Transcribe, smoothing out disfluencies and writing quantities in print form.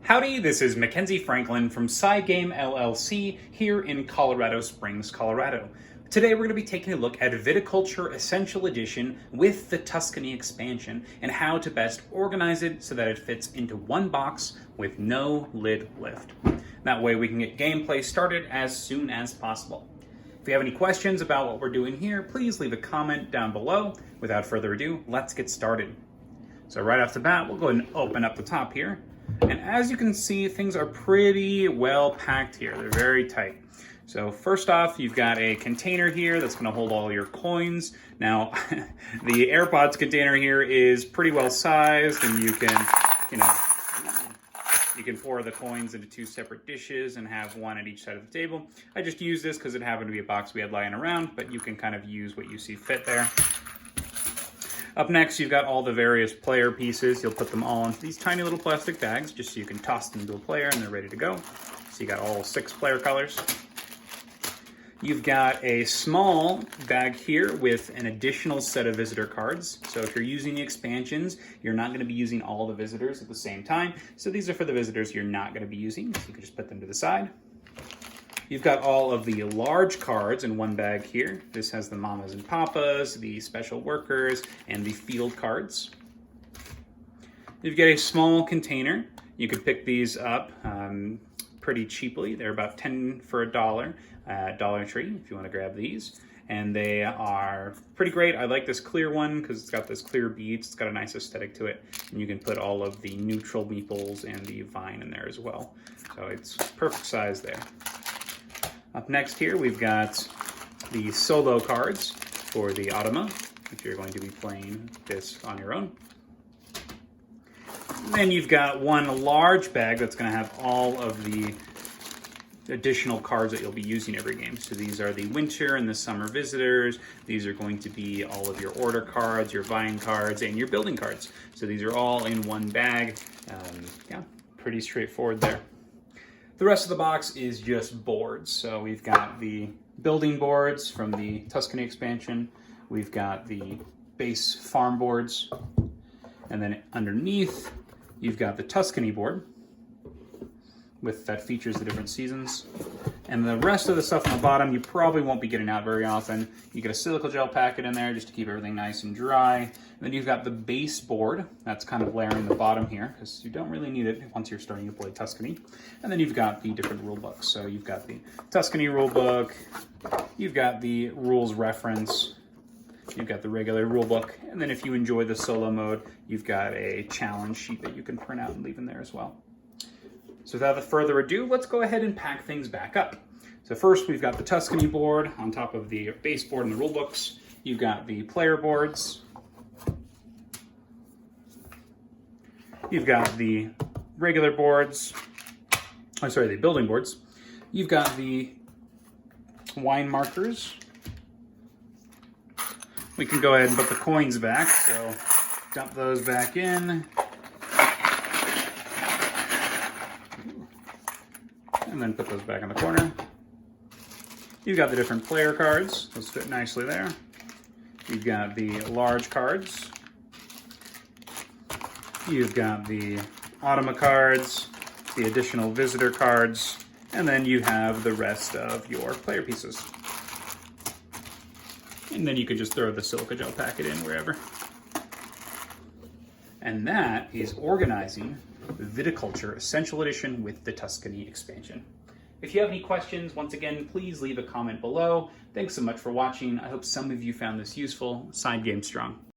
Howdy, this is Mackenzie Franklin from SideGameLLC here in Colorado Springs, Colorado. Today we're going to be taking a look at Viticulture Essential Edition with the Tuscany expansion and how to best organize it so that it fits into one box with no lid lift. That way we can get gameplay started as soon as possible. If you have any questions about what we're doing here, please leave a comment down below. Without further ado, let's get started. So right off the bat, we'll go ahead and open up the top here. And as you can see, things are pretty well packed here. They're very tight. So first off, you've got a container here that's going to hold all your coins. Now, the AirPods container here is pretty well sized, and you can pour the coins into two separate dishes and have one at each side of the table. I just used this because it happened to be a box we had lying around, but you can kind of use what you see fit there. Up next, you've got all the various player pieces. You'll put them all into these tiny little plastic bags just so you can toss them to a player and they're ready to go. So you got all 6 player colors. You've got a small bag here with an additional set of visitor cards. So if you're using the expansions, you're not going to be using all the visitors at the same time. So these are for the visitors you're not going to be using. So you can just put them to the side. You've got all of the large cards in one bag here. This has the mamas and papas, the special workers, and the field cards. You've got a small container. You could pick these up pretty cheaply. They're about 10 for $1 at Dollar Tree if you want to grab these. And they are pretty great. I like this clear one because it's got this clear beads. It's got a nice aesthetic to it. And you can put all of the neutral meeples and the vine in there as well. So it's perfect size there. Up next here, we've got the solo cards for the Automa, if you're going to be playing this on your own. And then you've got one large bag that's going to have all of the additional cards that you'll be using every game. So these are the winter and the summer visitors. These are going to be all of your order cards, your vine cards, and your building cards. So these are all in one bag. Yeah, pretty straightforward there. The rest of the box is just boards. So we've got the building boards from the Tuscany expansion. We've got the base farm boards. And then underneath, you've got the Tuscany board that features the different seasons. And the rest of the stuff on the bottom, you probably won't be getting out very often. You get a silica gel packet in there just to keep everything nice and dry. And then you've got the base board. That's kind of layering the bottom here because you don't really need it once you're starting to play Tuscany. And then you've got the different rule books. So you've got the Tuscany rule book, you've got the rules reference, you've got the regular rule book, and then if you enjoy the solo mode, you've got a challenge sheet that you can print out and leave in there as well. So without further ado, let's go ahead and pack things back up. So first, we've got the Tuscany board on top of the base board and the rule books. You've got the player boards. You've got the regular boards. I'm sorry, the building boards. You've got the wine markers. We can go ahead and put the coins back. So dump those back in. And then put those back in the corner. You've got the different player cards. Those fit nicely there. You've got the large cards. You've got the Automa cards, the additional visitor cards, and then you have the rest of your player pieces. And then you could just throw the silica gel packet in wherever. And that is organizing Viticulture Essential Edition with the Tuscany expansion. If you have any questions, once again, please leave a comment below. Thanks so much for watching. I hope some of you found this useful. Side Game Strong.